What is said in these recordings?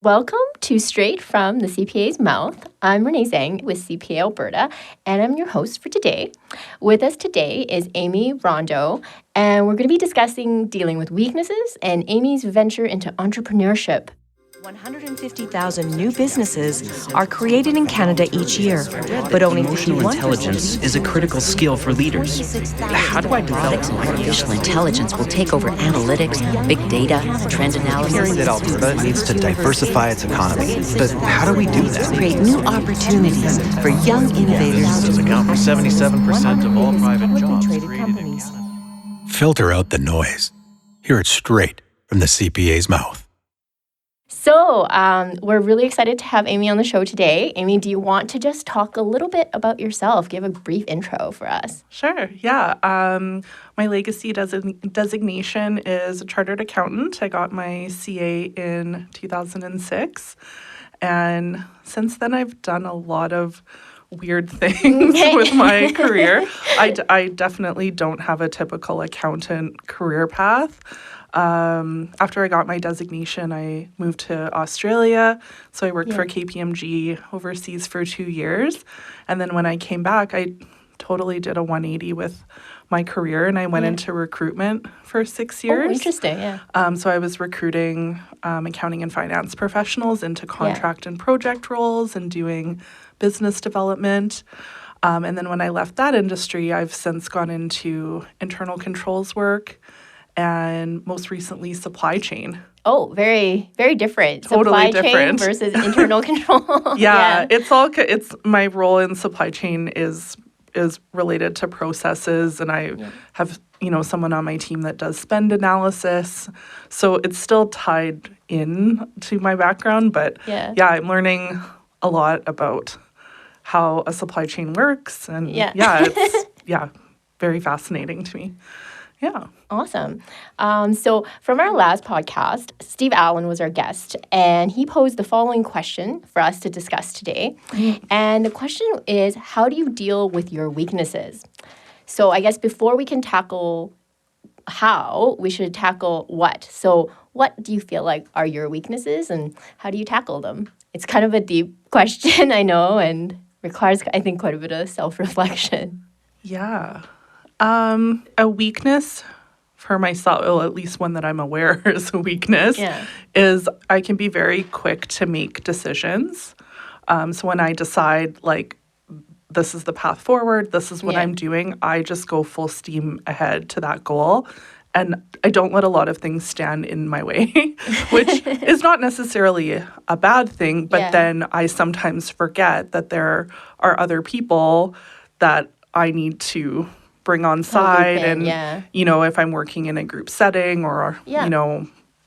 Welcome to Straight from the CPA's Mouth. I'm Renee Zhang with CPA Alberta, and I'm your host for today. With us today is Aymie Rondeau, and we're going to be discussing dealing with weaknesses and Aymie's venture into entrepreneurship. 150,000 new businesses are created in Canada each year, but only emotional intelligence is a critical skill for leaders. How do I develop artificial intelligence will take over analytics, big data, trend analysis? Hearing that Alberta needs to diversify its economy, but how do we do that? Create new opportunities for young innovators. Businesses account for 77% of all private jobs traded created in companies. Canada. Filter out the noise. Hear it straight from the CPA's mouth. So, we're really excited to have Aymie on the show today. Aymie, do you want to just talk a little bit about yourself? Give a brief intro for us. Sure, yeah. My legacy designation is a chartered accountant. I got my CA in 2006. And since then, I've done a lot of weird things with my career. I definitely don't have a typical accountant career path. After I got my designation, I moved to Australia. So I worked for KPMG overseas for 2 years. And then when I came back, I totally did a 180 with my career and I went into recruitment for 6 years. Oh, interesting, yeah. So I was recruiting accounting and finance professionals into contract and project roles and doing business development. And then when I left that industry, I've since gone into internal controls work and most recently supply chain. Oh, very, very different. Totally supply different. Chain versus internal control. Yeah, it's my role in supply chain is related to processes, and I have someone on my team that does spend analysis, so it's still tied in to my background. But I'm learning a lot about how a supply chain works, and it's very fascinating to me. Yeah. Awesome. So from our last podcast, Steve Allen was our guest, and he posed the following question for us to discuss today. And the question is, how do you deal with your weaknesses? So I guess before we can tackle how, we should tackle what. So what do you feel like are your weaknesses, and how do you tackle them? It's kind of a deep question, I know, and requires, I think, quite a bit of self-reflection. Yeah. A weakness for myself, well, at least one that I'm aware is a weakness, is I can be very quick to make decisions. So when I decide, like, this is the path forward, this is what I'm doing, I just go full steam ahead to that goal. And I don't let a lot of things stand in my way, which is not necessarily a bad thing, but then I sometimes forget that there are other people that I need to bring on side and if I'm working in a group setting or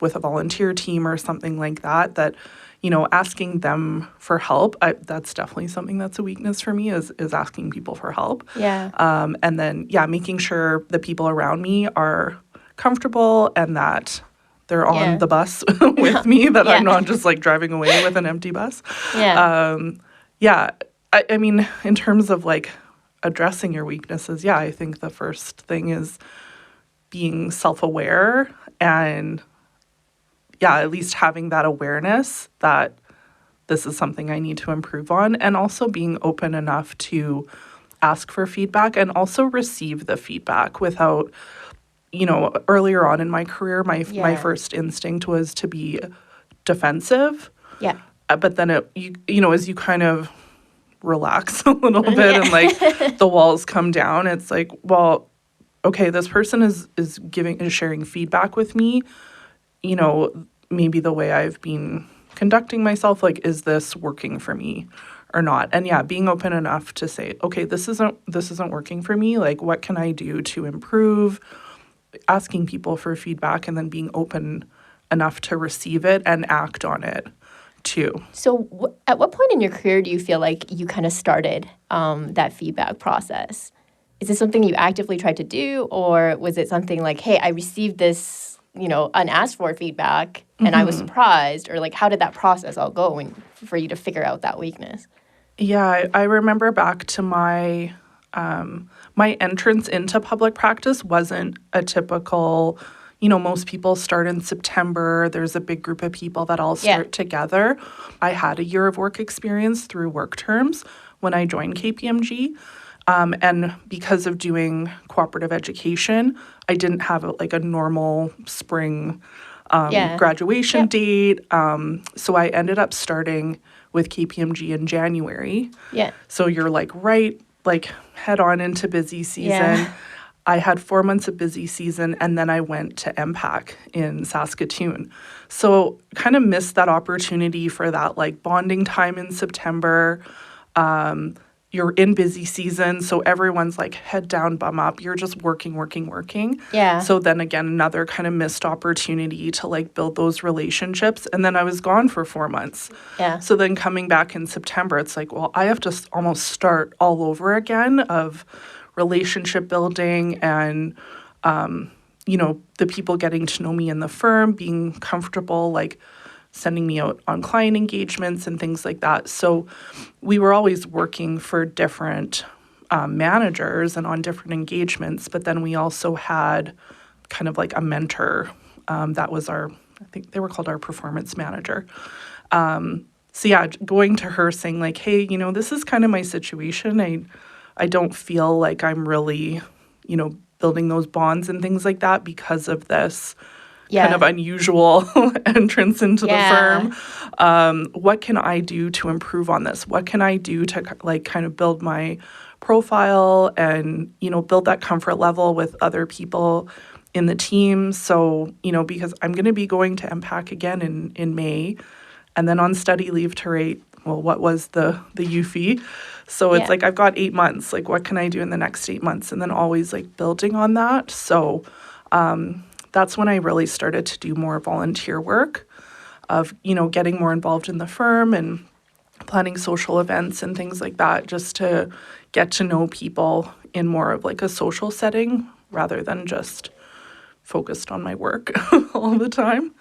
with a volunteer team or something like that asking them for help, that's definitely something that's a weakness for me is asking people for help. And then making sure the people around me are comfortable and that they're on the bus with me, that I'm not just like driving away with an empty bus. I mean, in terms of like addressing your weaknesses, I think the first thing is being self-aware and, at least having that awareness that this is something I need to improve on, and also being open enough to ask for feedback and also receive the feedback without, earlier on in my career, my first instinct was to be defensive. But then as you kind of relax a little bit and like the walls come down, it's like, well, okay, this person is sharing feedback with me, maybe the way I've been conducting myself, like, is this working for me or not? And being open enough to say, okay, this isn't working for me, like, what can I do to improve? Asking people for feedback and then being open enough to receive it and act on it too. So at what point in your career do you feel like you kind of started that feedback process? Is it something you actively tried to do, or was it something like, hey, I received this, unasked for feedback and I was surprised, or like, how did that process all go for you to figure out that weakness? Yeah, I remember back to my my entrance into public practice wasn't a typical, most people start in September. There's a big group of people that all start together. I had a year of work experience through work terms when I joined KPMG. And because of doing cooperative education, I didn't have a normal spring graduation date. So I ended up starting with KPMG in January. Yeah. So you're head on into busy season. Yeah. I had 4 months of busy season, and then I went to MPAC in Saskatoon. So kind of missed that opportunity for that bonding time in September. You're in busy season, so everyone's head down, bum up. You're just working. Yeah. So then again, another kind of missed opportunity to build those relationships. And then I was gone for 4 months. Yeah. So then coming back in September, it's I have to almost start all over again of relationship building and, the people getting to know me in the firm, being comfortable, sending me out on client engagements and things like that. So we were always working for different managers and on different engagements, but then we also had kind of a mentor that was I think they were called our performance manager. So yeah, going to her saying hey, this is kind of my situation. I don't feel like I'm really, building those bonds and things like that because of this kind of unusual entrance into the firm. What can I do to improve on this? What can I do to kind of build my profile and, build that comfort level with other people in the team? So, because I'm going to be going to MPAC again in May and then on study leave to write, what was the UFI? So it's I've got 8 months. What can I do in the next 8 months? And then always building on that. So, that's when I really started to do more volunteer work of, getting more involved in the firm and planning social events and things like that, just to get to know people in more of a social setting rather than just focused on my work all the time.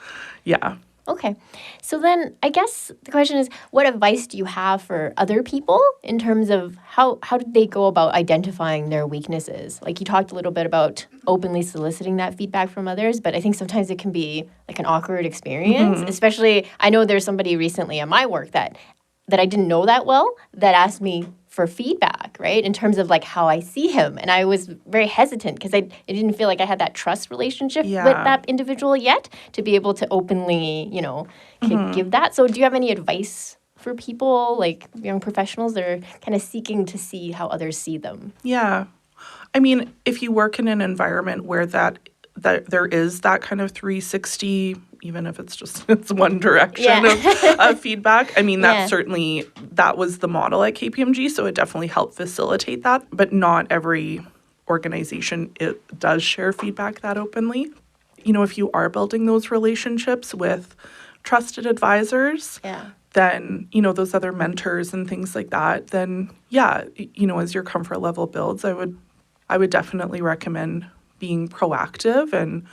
Yeah. Okay. So then I guess the question is, what advice do you have for other people in terms of how do they go about identifying their weaknesses? You talked a little bit about openly soliciting that feedback from others, but I think sometimes it can be an awkward experience, especially I know there's somebody recently at my work that I didn't know that well that asked me for feedback, right? In terms of how I see him. And I was very hesitant because I didn't feel like I had that trust relationship with that individual yet to be able to openly, give that. So do you have any advice for people, young professionals that are kind of seeking to see how others see them? Yeah. I mean, if you work in an environment where that there is that kind of 360, even if it's one direction of feedback. I mean, that was the model at KPMG, so it definitely helped facilitate that. But not every organization does share feedback that openly. If you are building those relationships with trusted advisors, then, those other mentors and things like that, then, as your comfort level builds, I would definitely recommend being proactive and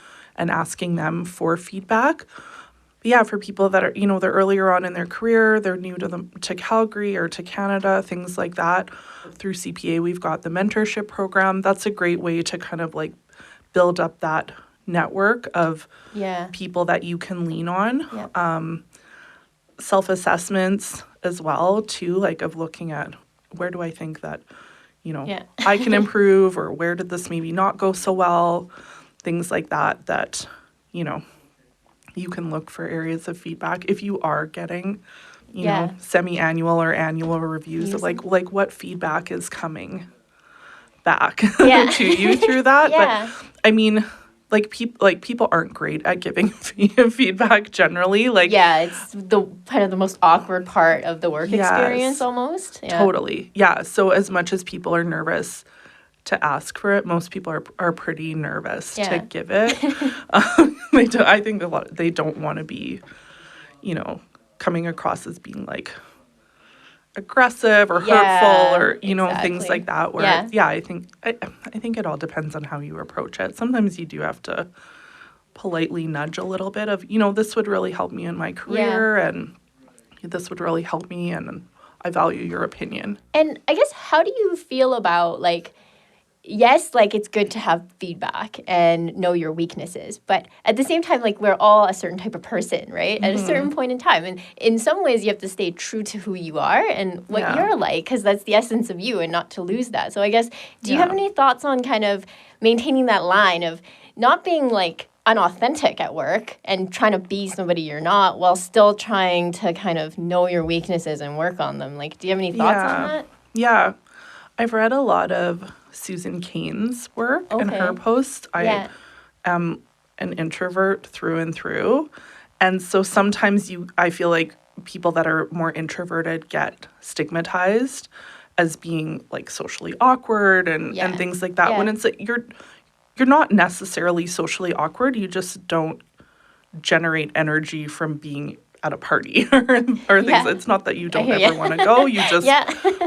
asking them for feedback. But for people that are, they're earlier on in their career, they're new to Calgary or to Canada, things like that. Through CPA, we've got the mentorship program. That's a great way to kind of build up that network of people that you can lean on. Self-assessments as well, too, of looking at where do I think that, I can improve, or where did this maybe not go so well, things like that, you can look for areas of feedback if you are getting, semi-annual or annual reviews of what feedback is coming back to you through that. But I mean, people aren't great at giving feedback generally. It's the kind of the most awkward part of the work experience almost. Yeah. Totally. Yeah. So as much as people are nervous to ask for it, most people are pretty nervous to give it. I think they don't want to be, coming across as being aggressive or hurtful or things like that. Where I think it all depends on how you approach it. Sometimes you do have to politely nudge a little bit of this would really help me in my career and this would really help me and I value your opinion. And I guess how do you feel about yes, like it's good to have feedback and know your weaknesses, but at the same time, like we're all a certain type of person, right? At a certain point in time. And in some ways, you have to stay true to who you are and what you're like, because that's the essence of you and not to lose that. So I guess, do you have any thoughts on kind of maintaining that line of not being like unauthentic at work and trying to be somebody you're not while still trying to kind of know your weaknesses and work on them? Like, do you have any thoughts on that? Yeah. I've read a lot of Susan Cain's work and her posts. I am an introvert through and through. And so sometimes I feel like people that are more introverted get stigmatized as being like socially awkward and things like that. When it's like you're not necessarily socially awkward, you just don't generate energy from being at a party or things. It's not that you don't ever want to go. You just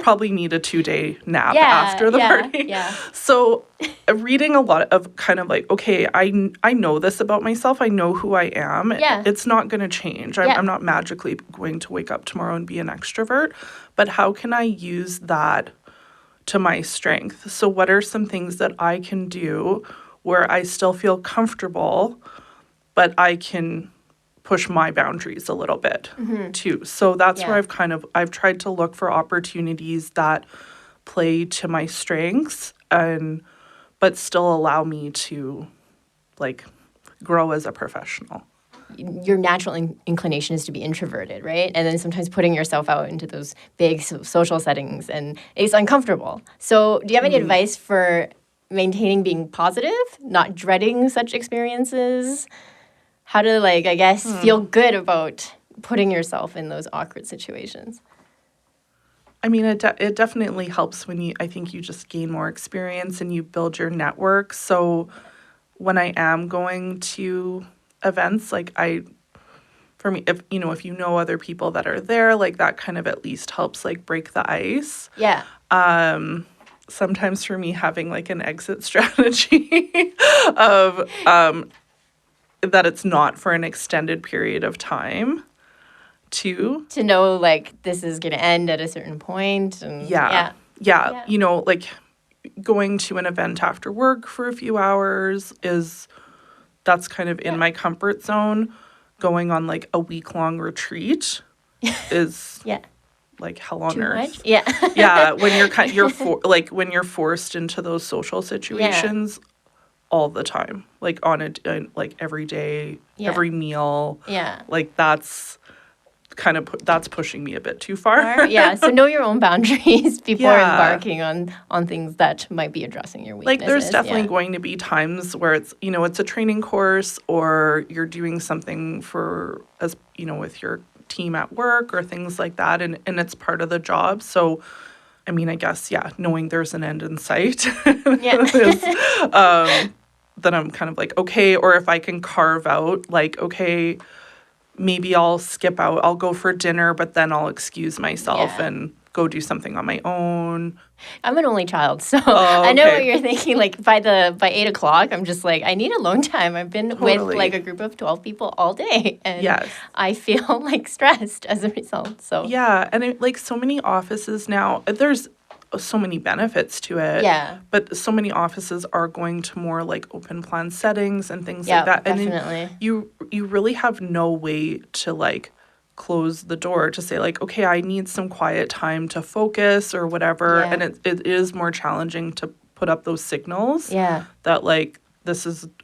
probably need a 2-day nap after the party. So reading a lot of kind of like, okay, I know this about myself. I know who I am. It's not going to change. I'm not magically going to wake up tomorrow and be an extrovert. But how can I use that to my strength? So what are some things that I can do where I still feel comfortable, but I can push my boundaries a little bit too. So that's where I've tried to look for opportunities that play to my strengths but still allow me to like grow as a professional. Your natural inclination is to be introverted, right? And then sometimes putting yourself out into those big social settings and it's uncomfortable. So do you have any advice for maintaining being positive, not dreading such experiences? How to, like, I guess, feel good about putting yourself in those awkward situations? I mean, it definitely helps when I think you just gain more experience and you build your network. So when I am going to events, like for me, if you know other people that are there, like that kind of at least helps like break the ice. Yeah. Sometimes for me, having like an exit strategy of that it's not for an extended period of time too. To know, like, this is going to end at a certain point. And yeah. You know, like going to an event after work for a few hours that's kind of in my comfort zone. Going on like a week-long retreat is like hell on earth. Yeah. When when you're forced into those social situations all the time, like like every day, every meal. Like that's kind of that's pushing me a bit too far. So know your own boundaries before embarking on things that might be addressing your weaknesses. Like there's definitely going to be times where it's it's a training course or you're doing something with your team at work or things like that, and it's part of the job. So I mean, I guess knowing there's an end in sight is, then I'm kind of like, okay, or if I can carve out like, okay, maybe I'll skip out, I'll go for dinner, but then I'll excuse myself and go do something on my own. I'm an only child, so I know what you're thinking. Like by 8 o'clock, I'm just like, I need alone time. I've been with like a group of 12 people all day, and I feel like stressed as a result. So and like so many offices now, there's so many benefits to it. But so many offices are going to more like open plan settings and things like that. Definitely. And you really have no way to like close the door to say like, okay, I need some quiet time to focus or whatever. And it is more challenging to put up those signals that like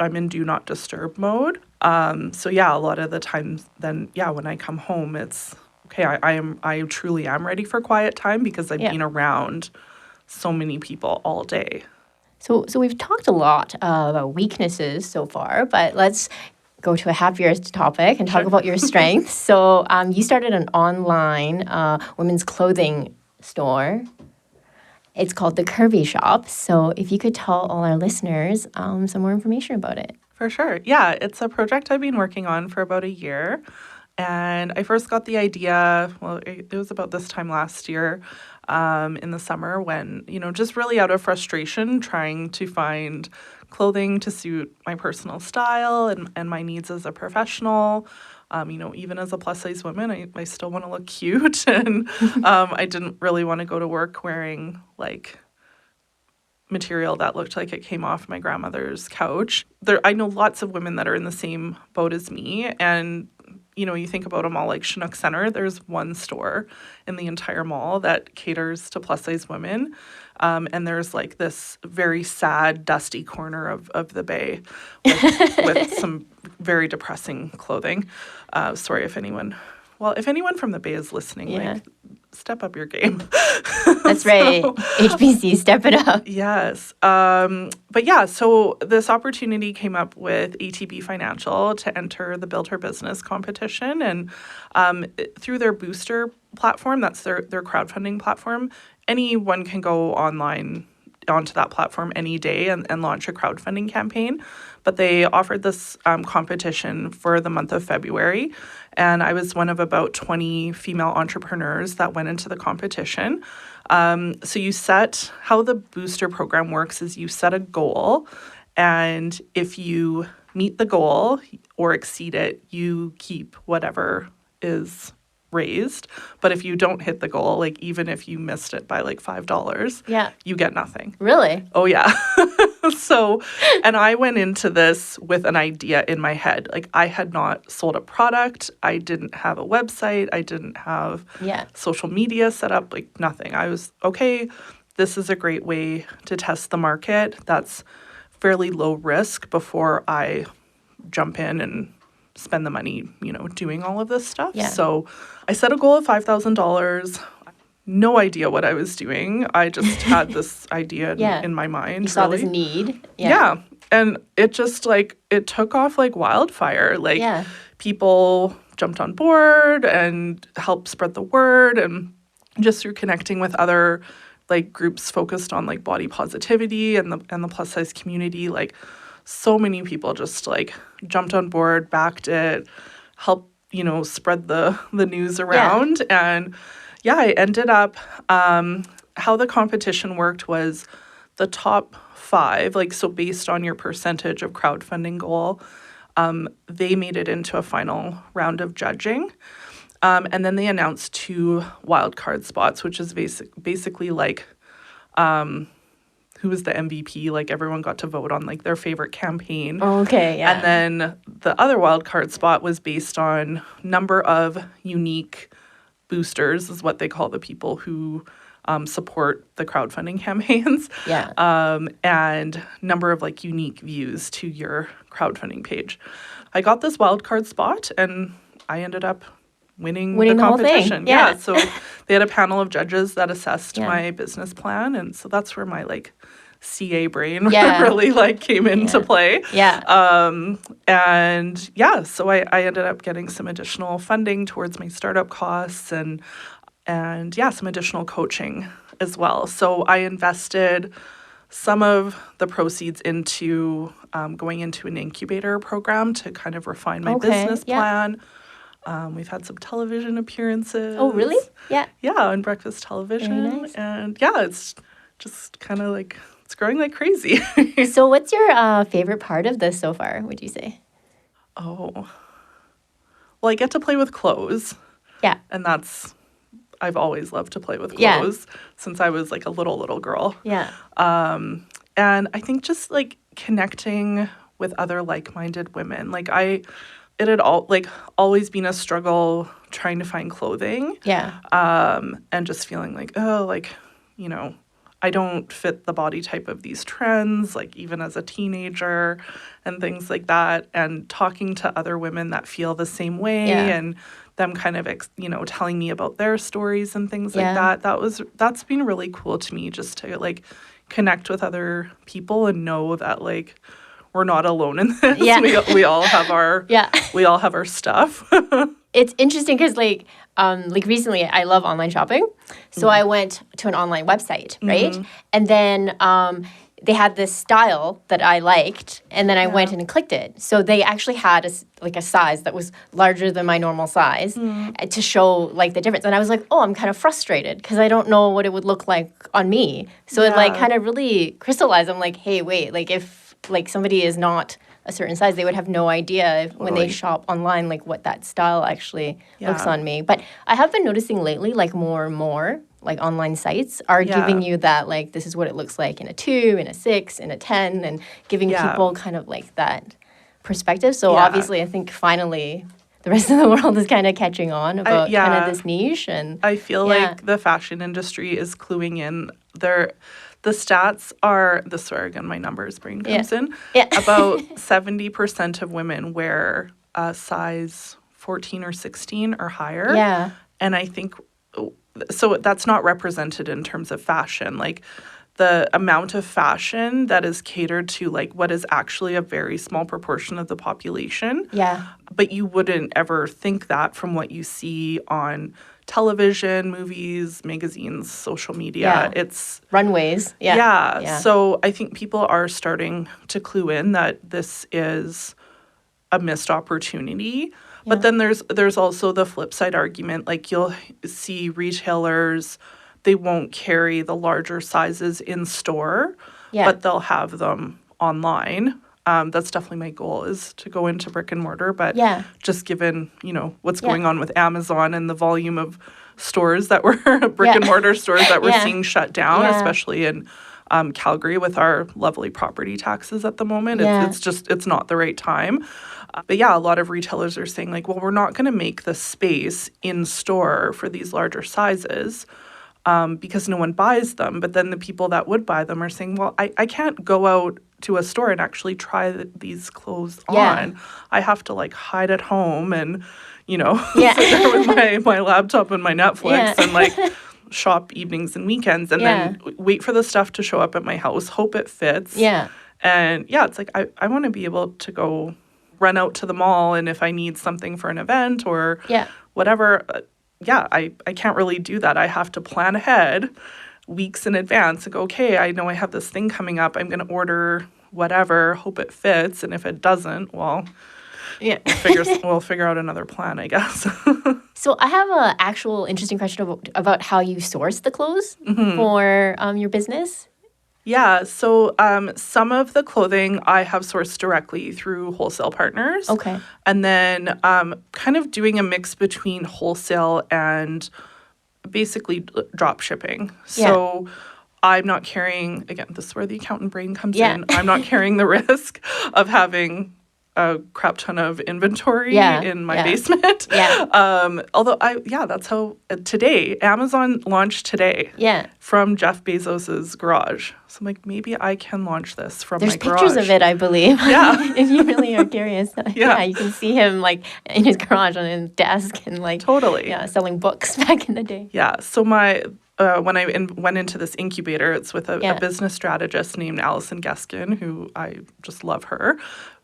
I'm in do not disturb mode. So a lot of the times then when I come home it's okay, I truly am ready for quiet time because I've been around so many people all day. So we've talked a lot about weaknesses so far, but let's go to a happier topic and talk about your strengths. So you started an online women's clothing store. It's called the Curvy Shop. So if you could tell all our listeners some more information about it. For sure. Yeah, it's a project I've been working on for about a year. And I first got the idea, it was about this time last year in the summer when, just really out of frustration trying to find clothing to suit my personal style and my needs as a professional. Even as a plus-size woman, I still want to look cute. And I didn't really want to go to work wearing, like, material that looked like it came off my grandmother's couch. I know lots of women that are in the same boat as me, and you think about a mall like Chinook Center, there's one store in the entire mall that caters to plus-size women. And there's like this very sad, dusty corner of the bay with some very depressing clothing. Sorry if anyone from the bay is listening, like, step up your game. That's right. HBC, step it up. Yes. But yeah, so this opportunity came up with ATB Financial to enter the Build Her Business competition. And through their booster platform, that's their crowdfunding platform, anyone can go online onto that platform any day and launch a crowdfunding campaign. But they offered this competition for the month of February. And I was one of about 20 female entrepreneurs that went into the competition. So how the booster program works is you set a goal. And if you meet the goal or exceed it, you keep whatever is raised. But if you don't hit the goal, like even if you missed it by like $5, you get nothing. Really? Oh, yeah. And I went into this with an idea in my head. Like, I had not sold a product. I didn't have a website. I didn't have social media set up, like nothing. I was, okay, this is a great way to test the market. That's fairly low risk before I jump in and spend the money, doing all of this stuff. Yeah. So I set a goal of $5,000. No idea what I was doing. I just had this idea in my mind. You saw this need. Yeah. And it just it took off like wildfire. People jumped on board and helped spread the word. And just through connecting with other groups focused on body positivity and the plus size community, so many people just jumped on board, backed it, helped, spread the news around. And I ended up, how the competition worked was the top 5, so based on your percentage of crowdfunding goal, they made it into a final round of judging. And then they announced 2 wildcard spots, which is basically who was the MVP, everyone got to vote on their favorite campaign. Okay, yeah. And then the other wildcard spot was based on number of unique boosters, is what they call the people who support the crowdfunding campaigns. Yeah. And number of unique views to your crowdfunding page. I got this wildcard spot and I ended up winning the competition. Whole thing. Yeah. So they had a panel of judges that assessed my business plan, and so that's where my CA brain really came into play. Yeah. So I ended up getting some additional funding towards my startup costs and some additional coaching as well. So I invested some of the proceeds into going into an incubator program to kind of refine my business plan. We've had some television appearances. Oh, really? Yeah. Yeah, on breakfast television. Very nice. And it's just kind of it's growing like crazy. So what's your favorite part of this so far, would you say? Oh, well, I get to play with clothes. Yeah. And I've always loved to play with clothes since I was a little girl. Yeah. And I think just connecting with other like-minded women. It had always been a struggle trying to find clothing. Yeah. And just feeling I don't fit the body type of these trends, even as a teenager and things like that. And talking to other women that feel the same way and them kind of, telling me about their stories and things like that. That's been really cool to me, just to connect with other people and know that we're not alone in this. Yeah. We all have our we all have our stuff. It's interesting because recently I love online shopping. So I went to an online website, right? Mm-hmm. And then they had this style that I liked, and then I went and clicked it. So they actually had a size that was larger than my normal size to show the difference. And I was I'm kind of frustrated because I don't know what it would look like on me. So it kind of really crystallized. I'm hey, wait, if somebody is not a certain size, they would have no idea when they shop online, like what that style actually looks on me. But I have been noticing lately, like more and more, like online sites are giving you that, like, this is what it looks like in a 2, in a 6, in a 10, and giving people kind of like that perspective. So obviously, I think finally the rest of the world is kind of catching on about kind of this niche. And I feel like the fashion industry is cluing in. The stats are, this is where again my numbers brain comes in. About 70% of women wear a size 14 or 16 or higher. Yeah. And I think, so that's not represented in terms of fashion. Like the amount of fashion that is catered to like what is actually a very small proportion of the population. Yeah. But you wouldn't ever think that from what you see on television, movies, magazines, social media. It's runways. So I think people are starting to clue in that this is a missed opportunity. But then there's also the flip side argument. Like you'll see retailers, they won't carry the larger sizes in store, but they'll have them online. That's definitely my goal, is to go into brick and mortar. But just given, what's going on with Amazon and the volume of stores that were brick and mortar stores that we're seeing shut down, especially in Calgary with our lovely property taxes at the moment, it's not the right time. But a lot of retailers are saying like, well, we're not going to make the space in store for these larger sizes because no one buys them. But then the people that would buy them are saying, well, I can't go out to a store and actually try these clothes on. I have to like hide at home and, sit there with my laptop and my Netflix and like shop evenings and weekends and then wait for the stuff to show up at my house, hope it fits. And it's like I want to be able to go run out to the mall, and if I need something for an event or whatever, I can't really do that. I have to plan ahead weeks in advance and go, okay, I know I have this thing coming up. I'm going to order whatever, hope it fits. And if it doesn't, well, we'll figure out another plan, I guess. So I have an actual interesting question about how you source the clothes for your business. Yeah, so some of the clothing I have sourced directly through wholesale partners. Okay. And then kind of doing a mix between wholesale and basically drop shipping. So I'm not carrying, again, this is where the accountant brain comes in. I'm not carrying the risk of having a crap ton of inventory in my basement. Although that's how today, Amazon launched today from Jeff Bezos's garage. So I'm like, maybe I can launch this from my garage. There's pictures of it, I believe. If you really are curious. You can see him like in his garage on his desk and like selling books back in the day. So my when I went into this incubator, it's with a business strategist named Allison Geskin, who I just love her.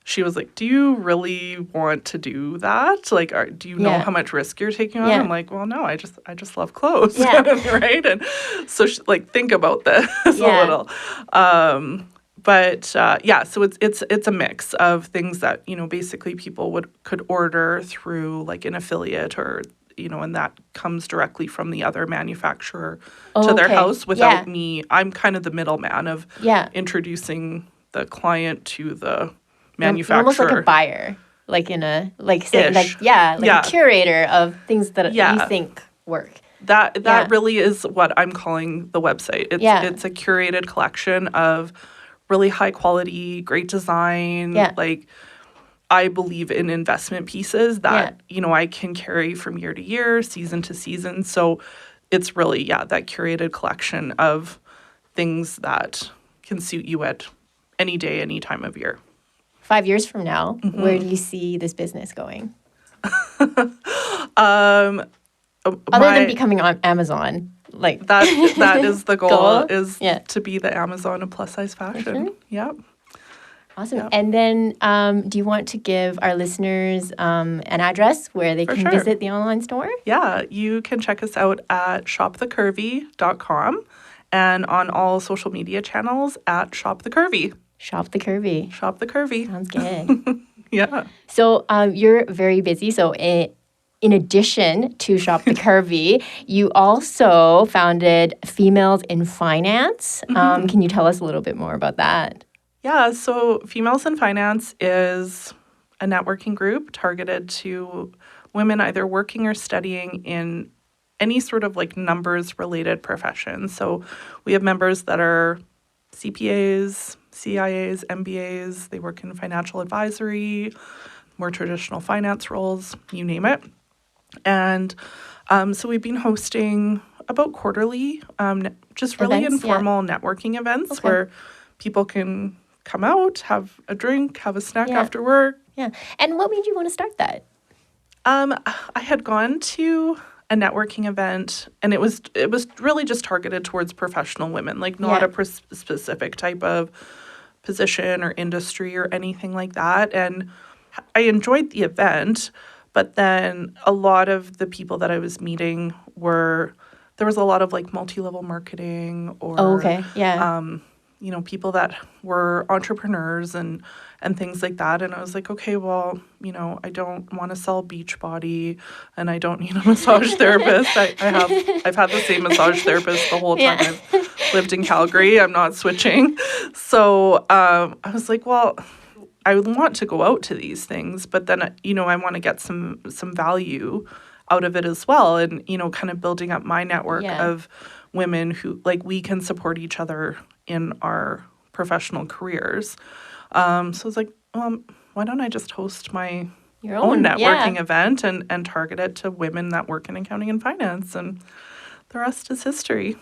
She was like, do you really want to do that? Like, do you know how much risk you're taking on? I'm like, well, no, I just love clothes, right? And so, think about this a little. So it's a mix of things that, basically people could order through like an affiliate or, and that comes directly from the other manufacturer to their house without me. I'm kind of the middleman of introducing the client to the manufacturer. You're almost like a buyer, like in a a curator of things that you think work. That really is what I'm calling the website. It's a curated collection of really high quality, great design. Like I believe in investment pieces that I can carry from year to year, season to season. So it's really that curated collection of things that can suit you at any day, any time of year. 5 years from now, where do you see this business going? Other than becoming on Amazon, like that is the goal is to be the Amazon of plus size fashion. Yep. Awesome. Yep. And then do you want to give our listeners an address where they can visit the online store? Yeah, you can check us out at shopthecurvy.com and on all social media channels at shopthecurvy. Shop the Curvy. Shop the Curvy. Sounds good. Yeah. So you're very busy. So in addition to Shop the Curvy, you also founded Females in Finance. Can you tell us a little bit more about that? Yeah, so Females in Finance is a networking group targeted to women either working or studying in any sort of like numbers related profession. So we have members that are CPAs, CIAs, MBAs, they work in financial advisory, more traditional finance roles, you name it. And so we've been hosting about quarterly, just really Events, informal networking events where people can come out, have a drink, have a snack after work. Yeah. And what made you want to start that? I had gone to a networking event, and it was really just targeted towards professional women, like not a specific type of position or industry or anything like that. And I enjoyed the event, but then a lot of the people that I was meeting there was a lot of like multi-level marketing or people that were entrepreneurs and things like that. And I was like, okay, well, I don't want to sell Beachbody and I don't need a massage therapist. I've had the same massage therapist the whole time I've lived in Calgary. I'm not switching. So I was like, well, I would want to go out to these things, but then, I want to get some value out of it as well. And, kind of building up my network of women who we can support each other in our professional careers. So I was like, why don't I just host my own networking event and target it to women that work in accounting and finance, and the rest is history.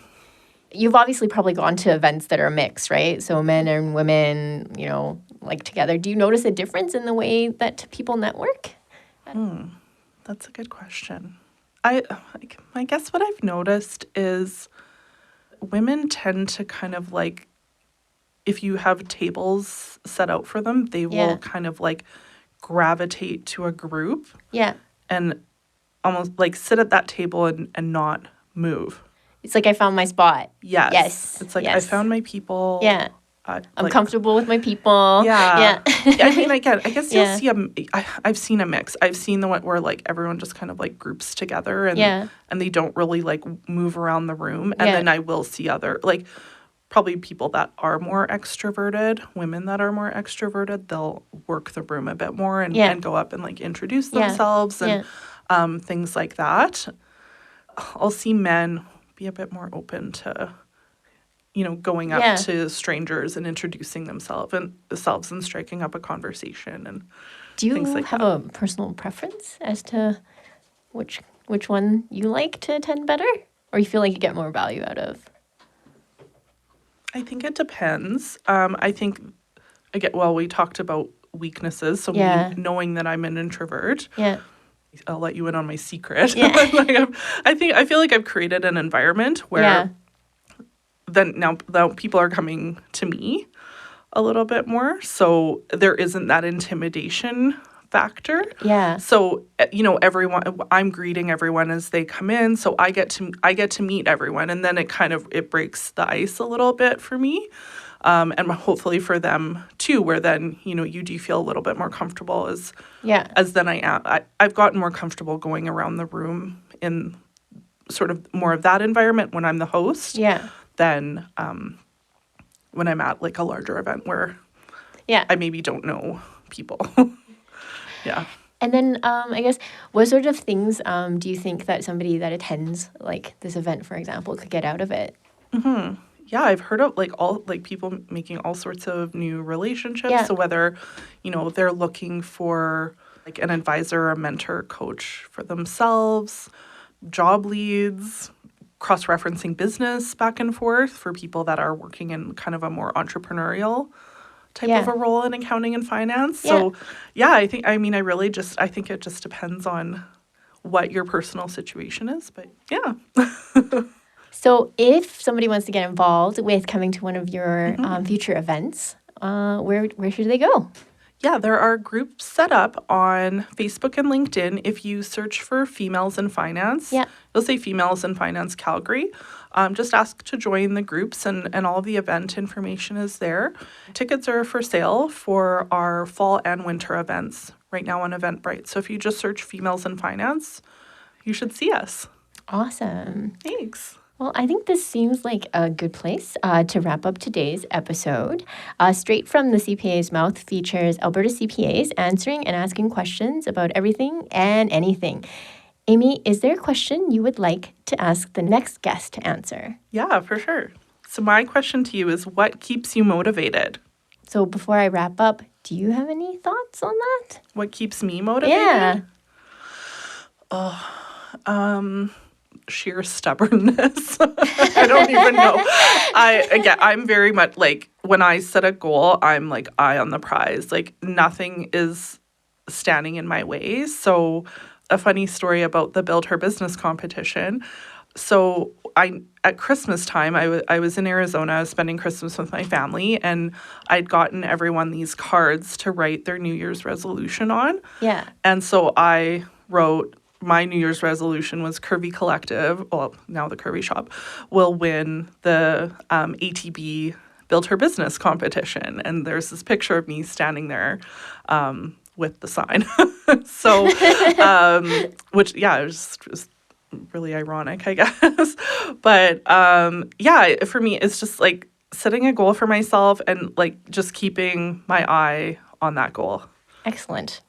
You've obviously probably gone to events that are mixed, right? So men and women, together. Do you notice a difference in the way that people network? That's a good question. I guess what I've noticed is women tend to kind of if you have tables set out for them, they will kind of gravitate to a group. Yeah. And almost sit at that table and not move. It's like I found my spot. Yes. It's like I found my people. Yeah. I'm comfortable with my people. Yeah. I mean, I guess you'll see I've seen a mix. I've seen the one where everyone just kind of groups together and they don't really move around the room. And then I will see other probably people that are more extroverted, women that are more extroverted, they'll work the room a bit more and go up and introduce themselves and things like that. I'll see men be a bit more open to going up to strangers and introducing themselves and striking up a conversation and do you things like have that. a personal preference as to which one you like to attend better, or you feel like you get more value out of? I think it depends. I think we talked about weaknesses, so me knowing that I'm an introvert. Yeah. I'll let you in on my secret. Yeah. I feel like I've created an environment where then now people are coming to me a little bit more, so there isn't that intimidation factor. Yeah. So everyone, I'm greeting everyone as they come in, so I get to meet everyone, and then it breaks the ice a little bit for me, and hopefully for them too, where then you do feel a little bit more comfortable as then I am. I've gotten more comfortable going around the room in sort of more of that environment when I'm the host. Yeah. Than when I'm at a larger event where I maybe don't know people. Yeah. And then I guess what sort of things do you think that somebody that attends this event, for example, could get out of it? Mm-hmm. Yeah, I've heard of people making all sorts of new relationships. Yeah. So whether they're looking for an advisor, a mentor, coach for themselves, job leads, cross-referencing business back and forth for people that are working in kind of a more entrepreneurial type of a role in accounting and finance. Yeah. So, I think it just depends on what your personal situation is. But, yeah. So if somebody wants to get involved with coming to one of your future events, where should they go? Yeah, there are groups set up on Facebook and LinkedIn. If you search for Females in Finance, you'll say Females in Finance Calgary. Just ask to join the groups and all of the event information is there. Tickets are for sale for our fall and winter events right now on Eventbrite. So if you just search Females in Finance, you should see us. Awesome. Thanks. Well, I think this seems like a good place to wrap up today's episode. Straight from the CPA's Mouth features Alberta CPAs answering and asking questions about everything and anything. Aymie, is there a question you would like to ask the next guest to answer? Yeah, for sure. So my question to you is, what keeps you motivated? So before I wrap up, do you have any thoughts on that? What keeps me motivated? Yeah. Sheer stubbornness. I don't even know. I'm very much like, when I set a goal, I'm like eye on the prize. Like, nothing is standing in my way. So a funny story about the Build Her Business competition. So at Christmas time, I was in Arizona. I was spending Christmas with my family, and I'd gotten everyone these cards to write their New Year's resolution on. Yeah. And so I wrote, my New Year's resolution was Curvy Collective, well, now the Curvy Shop, will win the ATB Build Her Business competition. And there's this picture of me standing there with the sign. So, which, yeah, it was really ironic, I guess. But, for me, it's just like setting a goal for myself and like just keeping my eye on that goal. Excellent.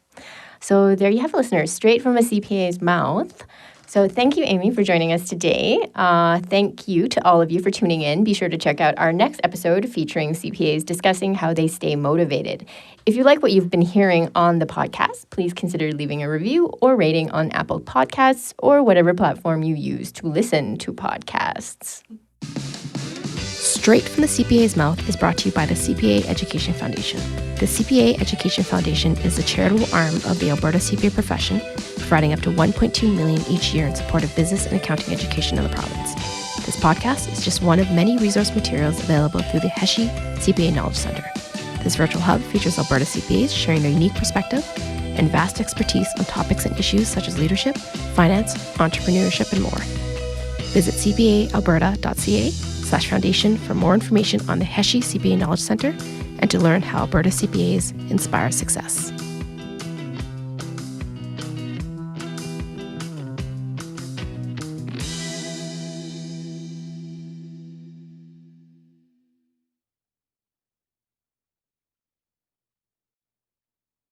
So there you have it, listeners, straight from a CPA's mouth. So thank you, Aymie, for joining us today. Thank you to all of you for tuning in. Be sure to check out our next episode featuring CPAs discussing how they stay motivated. If you like what you've been hearing on the podcast, please consider leaving a review or rating on Apple Podcasts or whatever platform you use to listen to podcasts. Straight from the CPA's Mouth is brought to you by the CPA Education Foundation. The CPA Education Foundation is the charitable arm of the Alberta CPA profession, providing up to $1.2 million each year in support of business and accounting education in the province. This podcast is just one of many resource materials available through the Heshi CPA Knowledge Centre. This virtual hub features Alberta CPAs sharing their unique perspective and vast expertise on topics and issues such as leadership, finance, entrepreneurship, and more. Visit cpaalberta.ca/foundation for more information on the Heshi CPA Knowledge Centre and to learn how Alberta CPAs inspire success.